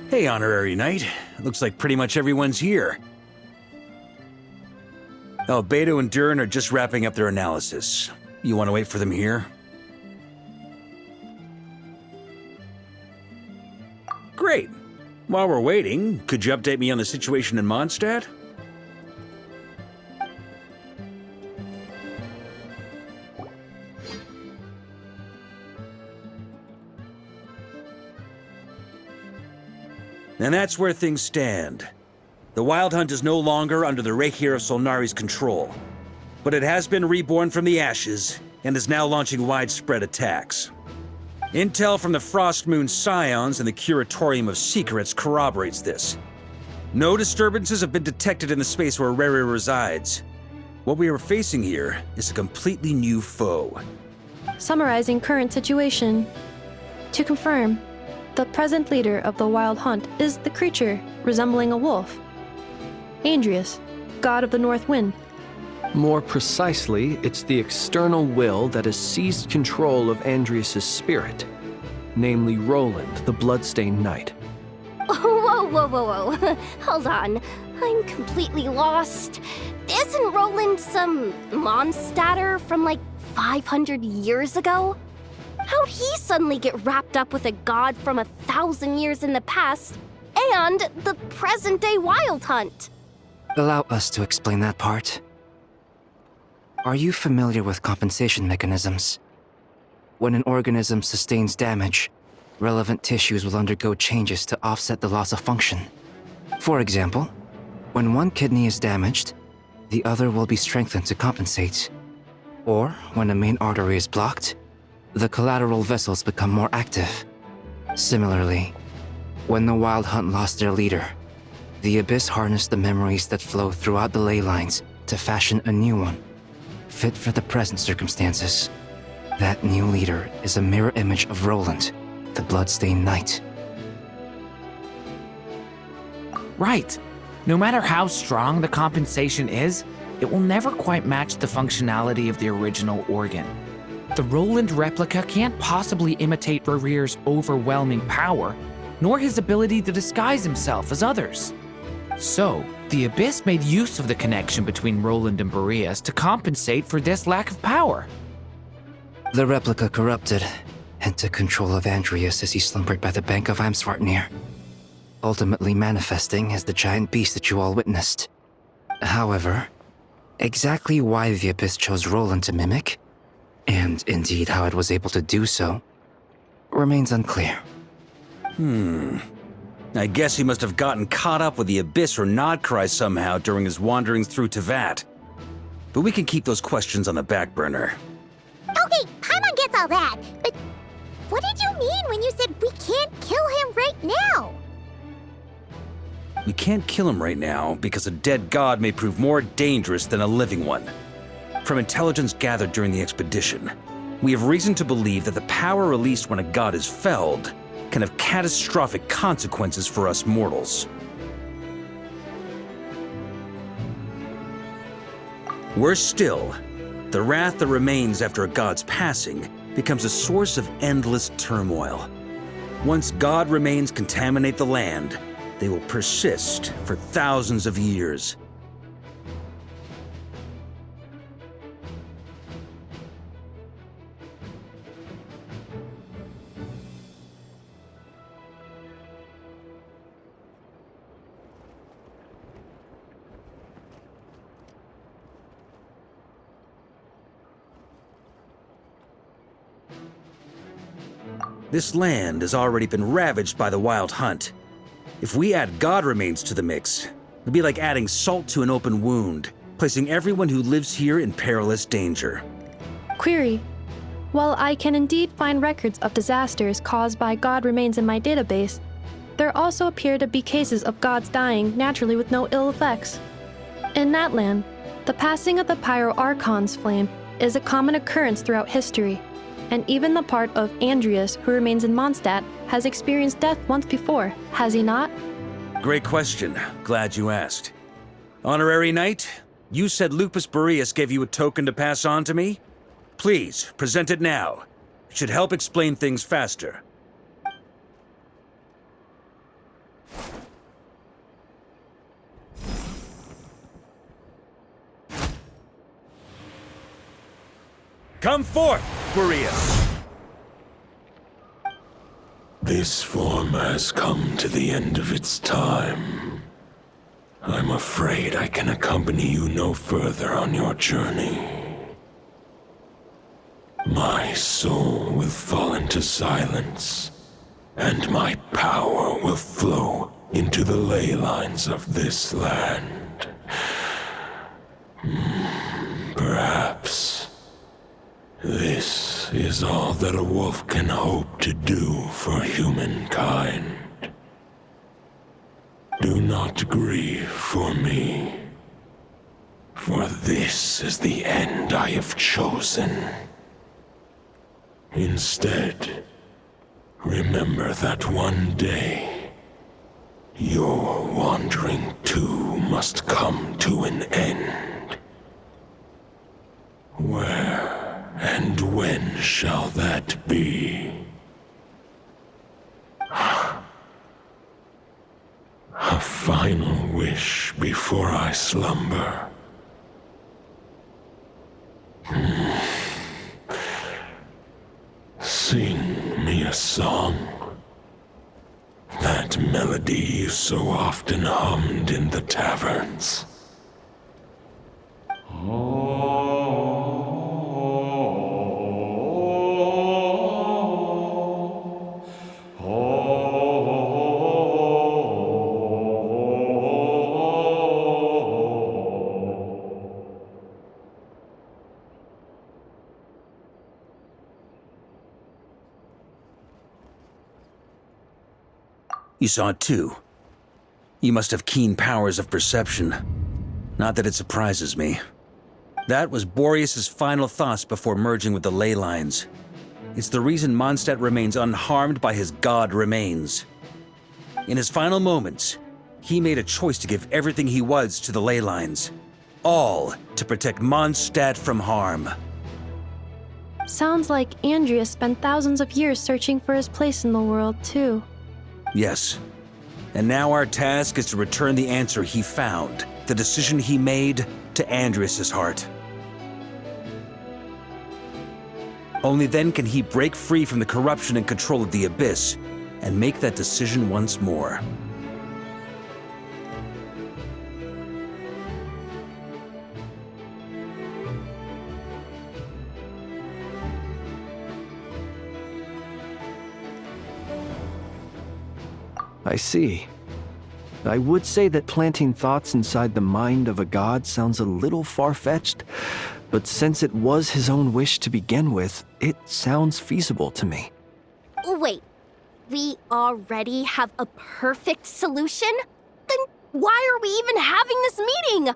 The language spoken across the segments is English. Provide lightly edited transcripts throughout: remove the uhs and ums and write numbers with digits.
Hey, Honorary Knight. Looks like pretty much everyone's here. Oh, Beto and Durin are just wrapping up their analysis. You want to wait for them here? Great. While we're waiting, could you update me on the situation in Mondstadt? And that's where things stand. The Wild Hunt is no longer under the Reikir of Solnari's control, but it has been reborn from the ashes and is now launching widespread attacks. Intel from the Frostmoon Scions and the Curatorium of Secrets corroborates this. No disturbances have been detected in the space where Rere resides. What we are facing here is a completely new foe. Summarizing current situation. To confirm, the present leader of the Wild Hunt is the creature resembling a wolf. Andrius, god of the North Wind. More precisely, it's the external will that has seized control of Andrius' spirit, namely Roland, the Bloodstained Knight. Whoa. Hold on. I'm completely lost. Isn't Roland some Mondstadter from like 500 years ago? How'd he suddenly get wrapped up with a god from 1,000 years in the past and the present-day Wild Hunt? Allow us to explain that part. Are you familiar with compensation mechanisms? When an organism sustains damage, relevant tissues will undergo changes to offset the loss of function. For example, when one kidney is damaged, the other will be strengthened to compensate. Or, when a main artery is blocked, the collateral vessels become more active. Similarly, when the Wild Hunt lost their leader, the Abyss harnessed the memories that flow throughout the ley lines to fashion a new one, fit for the present circumstances. That new leader is a mirror image of Roland, the Bloodstained Knight. Right. No matter how strong the compensation is, it will never quite match the functionality of the original organ. The Roland replica can't possibly imitate Rere's overwhelming power, nor his ability to disguise himself as others. So, the Abyss made use of the connection between Roland and Boreas to compensate for this lack of power. The replica corrupted and took control of Andrius as he slumbered by the bank of Eimsvartnir, ultimately manifesting as the giant beast that you all witnessed. However, exactly why the Abyss chose Roland to mimic, and indeed how it was able to do so, remains unclear. I guess he must have gotten caught up with the Abyss or Nodcry somehow during his wanderings through Tevat. But we can keep those questions on the back burner. Okay, Paimon gets all that, but what did you mean when you said we can't kill him right now? We can't kill him right now because a dead god may prove more dangerous than a living one. From intelligence gathered during the expedition, we have reason to believe that the power released when a god is felled can have catastrophic consequences for us mortals. Worse still, the wrath that remains after a god's passing becomes a source of endless turmoil. Once god remains contaminate the land, they will persist for thousands of years. This land has already been ravaged by the Wild Hunt. If we add god remains to the mix, it'd be like adding salt to an open wound, placing everyone who lives here in perilous danger. Query. While I can indeed find records of disasters caused by god remains in my database, there also appear to be cases of gods dying naturally with no ill effects. In that land, the passing of the Pyro-Archon's flame is a common occurrence throughout history, and even the part of Andrius who remains in Mondstadt has experienced death once before, has he not? Great question. Glad you asked. Honorary Knight, you said Lupus Boreas gave you a token to pass on to me? Please, present it now. It should help explain things faster. Come forth, Boreas! This form has come to the end of its time. I'm afraid I can accompany you no further on your journey. My soul will fall into silence, and my power will flow into the ley lines of this land. Perhaps this is all that a wolf can hope to do for humankind. Do not grieve for me, for this is the end I have chosen. Instead, remember that one day, your wandering too must come to an end. Where and when shall that be? A final wish before I slumber. Sing me a song. That melody you so often hummed in the taverns. You saw it too. You must have keen powers of perception. Not that it surprises me. That was Boreas' final thoughts before merging with the ley lines. It's the reason Mondstadt remains unharmed by his god remains. In his final moments, he made a choice to give everything he was to the ley lines. All to protect Mondstadt from harm. Sounds like Andreas spent thousands of years searching for his place in the world, too. Yes. And now our task is to return the answer he found, the decision he made, to Andreas' heart. Only then can he break free from the corruption and control of the Abyss, and make that decision once more. I see. I would say that planting thoughts inside the mind of a god sounds a little far-fetched, but since it was his own wish to begin with, it sounds feasible to me. Wait, we already have a perfect solution? Then why are we even having this meeting?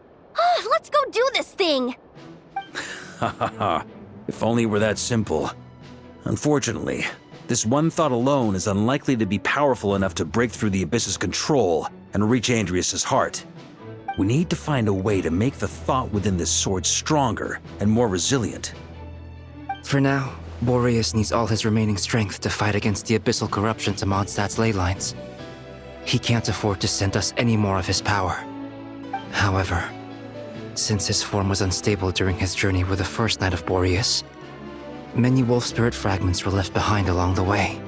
Let's go do this thing! Ha ha ha. If only it were that simple. Unfortunately, this one thought alone is unlikely to be powerful enough to break through the Abyss's control and reach Andreas' heart. We need to find a way to make the thought within this sword stronger and more resilient. For now, Boreas needs all his remaining strength to fight against the abyssal corruption to Mondstadt's ley lines. He can't afford to send us any more of his power. However, since his form was unstable during his journey with the first Knight of Boreas, many wolf spirit fragments were left behind along the way.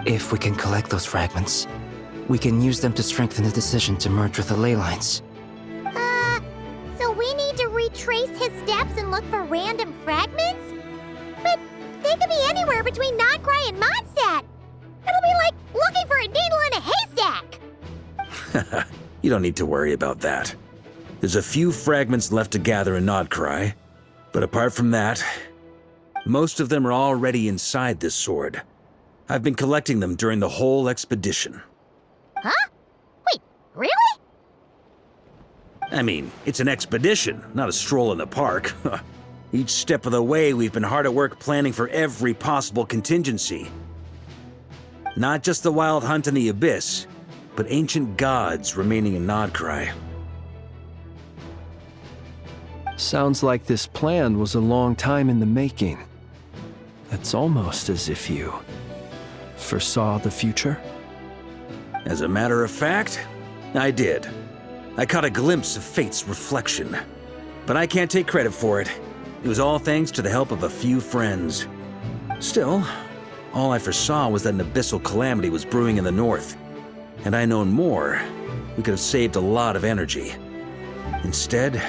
If we can collect those fragments, we can use them to strengthen the decision to merge with the ley lines. So we need to retrace his steps and look for random fragments? But they could be anywhere between Nodcry and Mondstadt. It'll be like looking for a needle in a haystack. You don't need to worry about that. There's a few fragments left to gather in Nodcry, but apart from that, most of them are already inside this sword. I've been collecting them during the whole expedition. Huh? Wait, really? I mean, it's an expedition, not a stroll in the park. Each step of the way, we've been hard at work planning for every possible contingency. Not just the wild hunt in the Abyss, but ancient gods remaining in Nodcry. Sounds like this plan was a long time in the making. It's almost as if you foresaw the future. As a matter of fact, I did. I caught a glimpse of fate's reflection. But I can't take credit for it. It was all thanks to the help of a few friends. Still, all I foresaw was that an abyssal calamity was brewing in the north. Had I known more, we could have saved a lot of energy. Instead,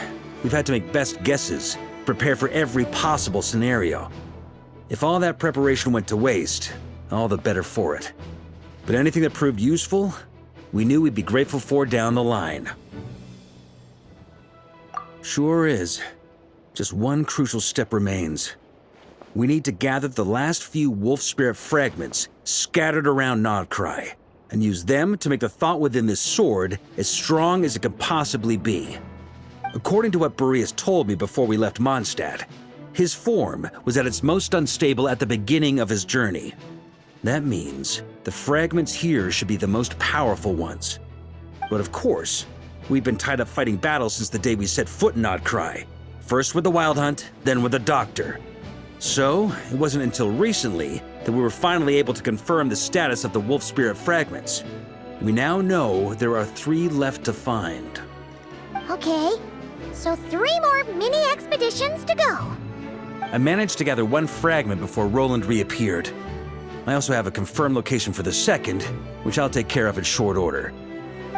we've had to make best guesses, prepare for every possible scenario. If all that preparation went to waste, all the better for it. But anything that proved useful, we knew we'd be grateful for down the line. Sure is. Just one crucial step remains. We need to gather the last few wolf spirit fragments scattered around Nodcry, and use them to make the thought within this sword as strong as it can possibly be. According to what Boreas told me before we left Mondstadt, his form was at its most unstable at the beginning of his journey. That means the fragments here should be the most powerful ones. But of course, we've been tied up fighting battles since the day we set foot in Nodcry. First with the Wild Hunt, then with the Doctor. So, it wasn't until recently that we were finally able to confirm the status of the wolf spirit fragments. We now know there are 3 left to find. Okay, so 3 more mini expeditions to go. I managed to gather 1 fragment before Roland reappeared. I also have a confirmed location for the second, which I'll take care of in short order.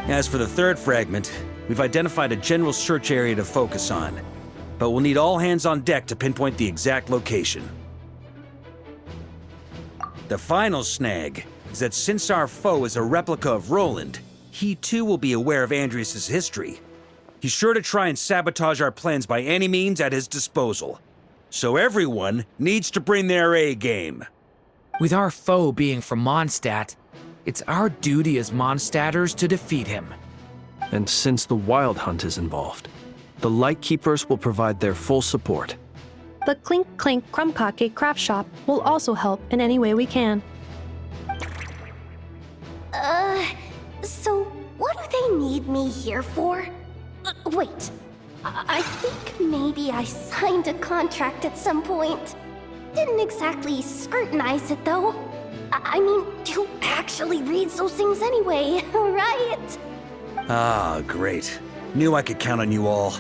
As for the 3rd fragment, we've identified a general search area to focus on, but we'll need all hands on deck to pinpoint the exact location. The final snag is that since our foe is a replica of Roland, he too will be aware of Andrias' history. He's sure to try and sabotage our plans by any means at his disposal. So everyone needs to bring their A game. With our foe being from Mondstadt, it's our duty as Mondstadters to defeat him. And since the Wild Hunt is involved, the Lightkeepers will provide their full support. The Clink Clink Krumkake craft shop will also help in any way we can. So what do they need me here for? Wait, I think maybe I signed a contract at some point. Didn't exactly scrutinize it though. I mean, who actually reads those things anyway, right? Ah, great. Knew I could count on you all.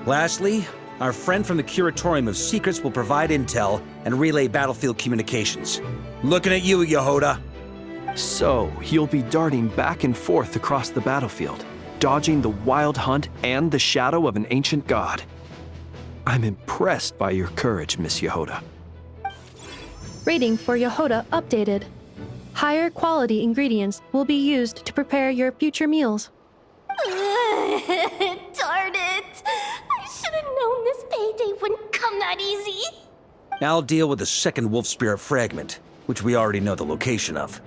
Lastly, our friend from the Curatorium of Secrets will provide intel and relay battlefield communications. Looking at you, Yehoda. So, you'll be darting back and forth across the battlefield, dodging the Wild Hunt and the shadow of an ancient god. I'm impressed by your courage, Miss Yehoda. Rating for Yehoda updated. Higher quality ingredients will be used to prepare your future meals. Darn it! I should have known this payday wouldn't come that easy. I'll deal with the second wolf spirit fragment, which we already know the location of.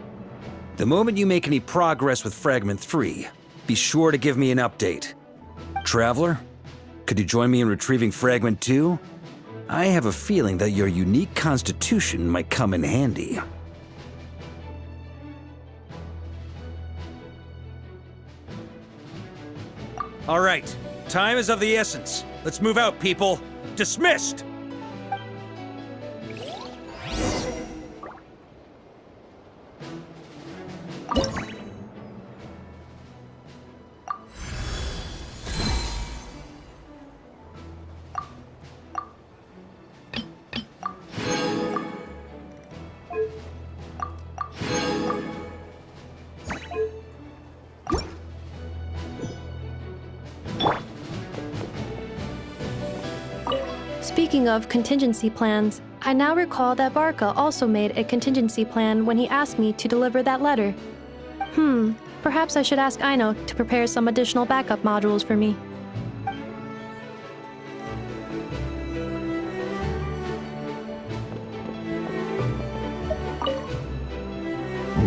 The moment you make any progress with Fragment 3, be sure to give me an update. Traveler, could you join me in retrieving Fragment 2? I have a feeling that your unique constitution might come in handy. All right, time is of the essence. Let's move out, people. Dismissed! Speaking of contingency plans, I now recall that Barca also made a contingency plan when he asked me to deliver that letter. Perhaps I should ask Aino to prepare some additional backup modules for me.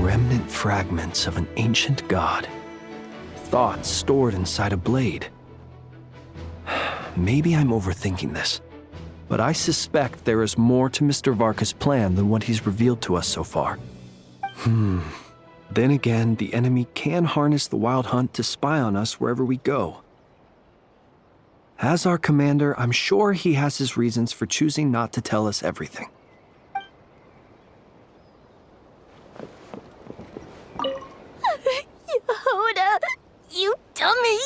Remnant fragments of an ancient god. Thoughts stored inside a blade. Maybe I'm overthinking this, but I suspect there is more to Mr. Varka's plan than what he's revealed to us so far. Then again, the enemy can harness the Wild Hunt to spy on us wherever we go. As our commander, I'm sure he has his reasons for choosing not to tell us everything. Yehoda, you dummy!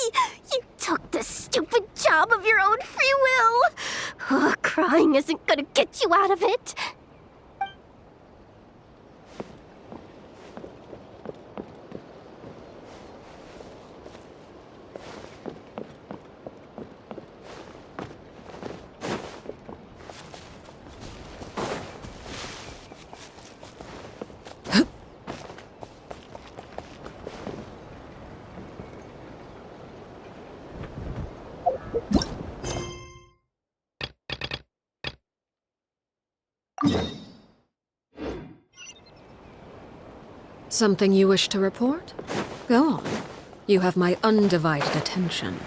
You took the stupid job of your own free will! Ugh, Crying isn't gonna get you out of it. Something you wish to report? Go on. You have my undivided attention.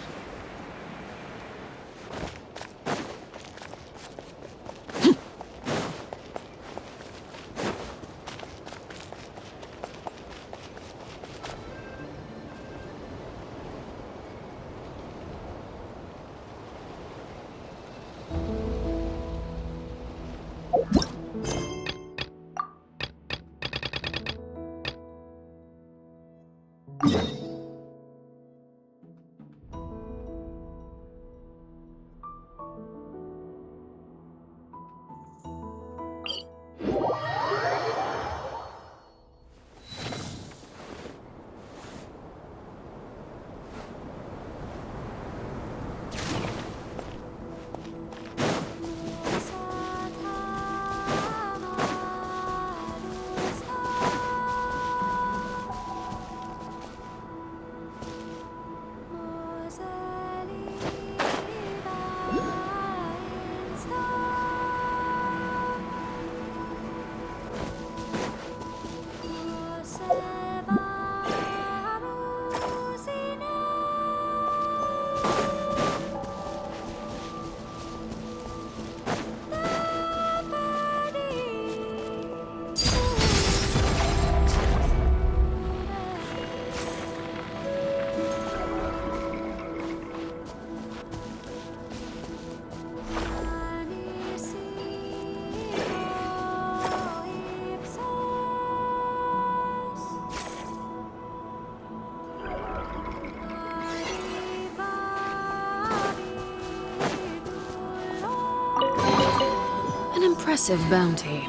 Impressive bounty.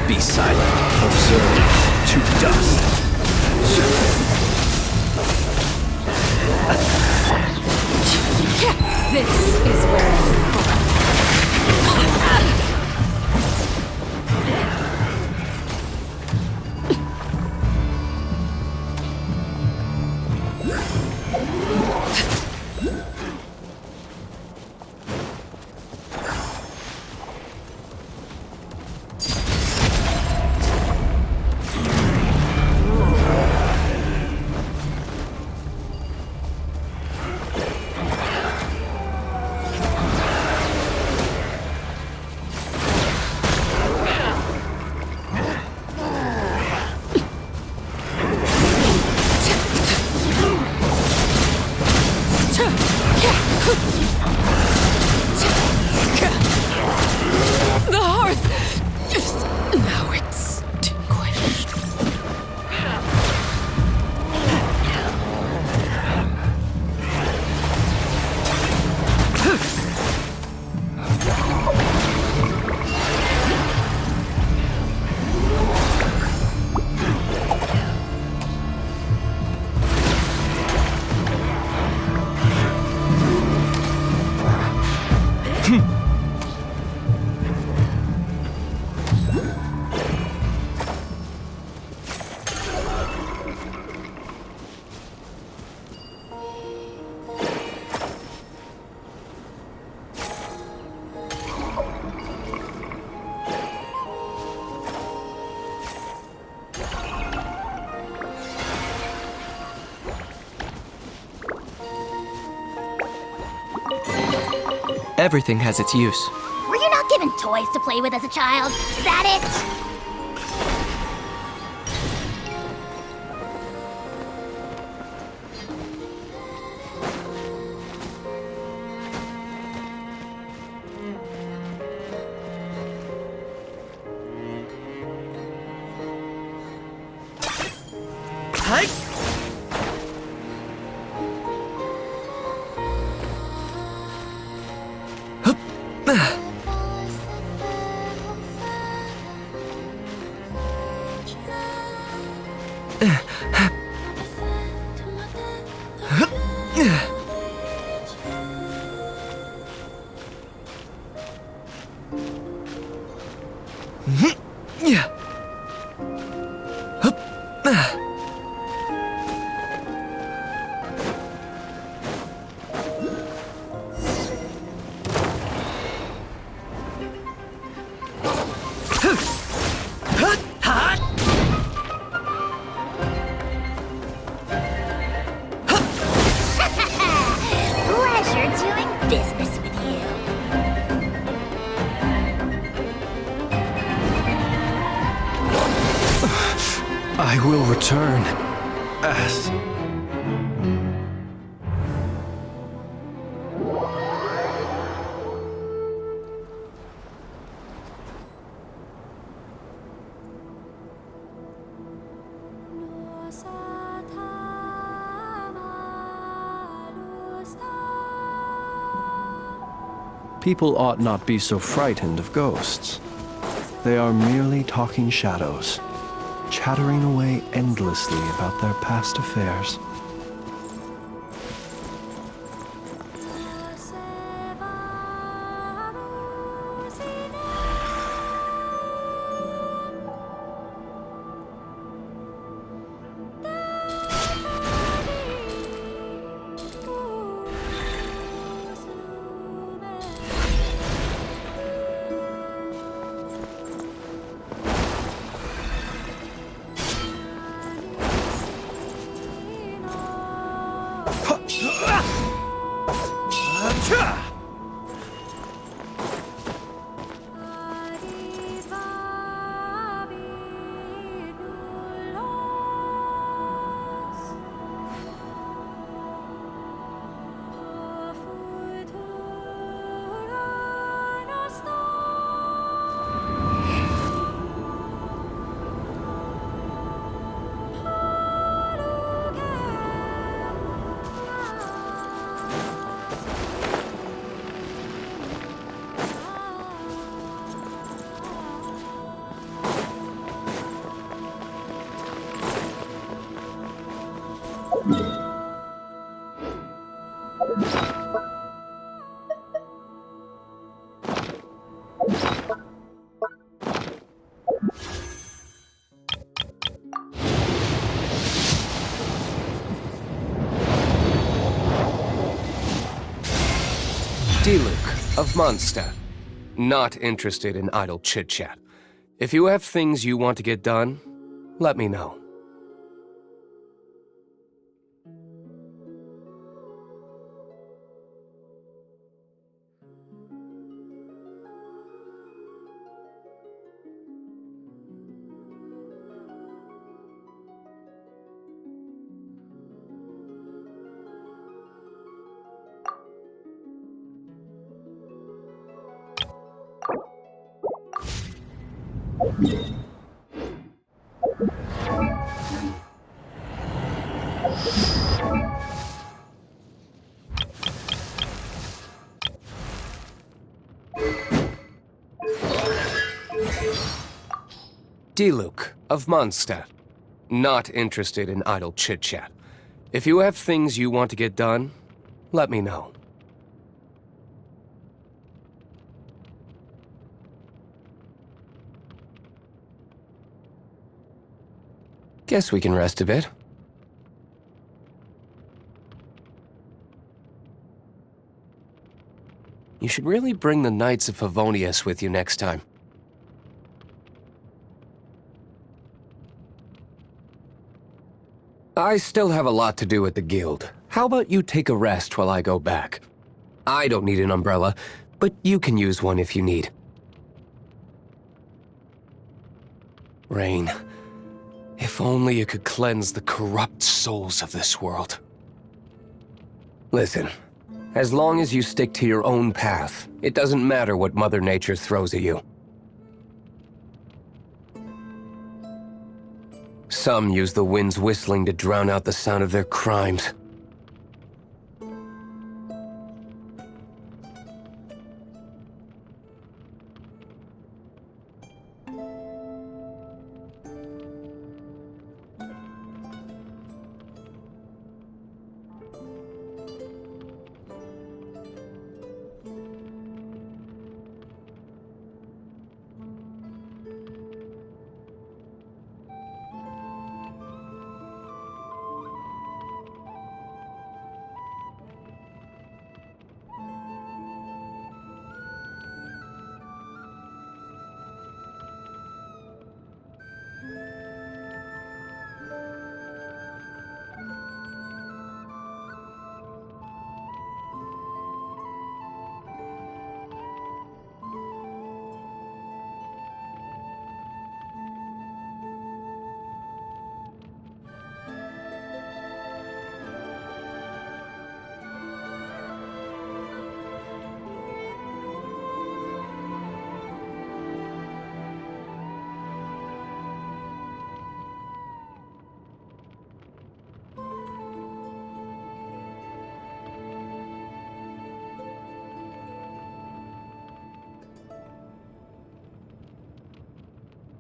Be silent. Observe. To dust. This is where I'm from. Everything has its use. Were you not given toys to play with as a child? Is that it? Pleasure doing business with you. I will return. As... People ought not be so frightened of ghosts. They are merely talking shadows, chattering away endlessly about their past affairs. Diluc of Mondstadt. Not interested in idle chit-chat. If you have things you want to get done, let me know. Diluc of Mondstadt. Not interested in idle chit-chat. If you have things you want to get done, let me know. Guess we can rest a bit. You should really bring the Knights of Favonius with you next time. I still have a lot to do at the guild. How about you take a rest while I go back? I don't need an umbrella, but you can use one if you need. Rain, if only you could cleanse the corrupt souls of this world. Listen, as long as you stick to your own path, it doesn't matter what Mother Nature throws at you. Some use the wind's whistling to drown out the sound of their crimes.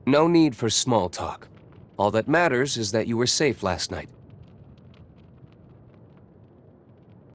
No need for small talk. All that matters is that you were safe last night.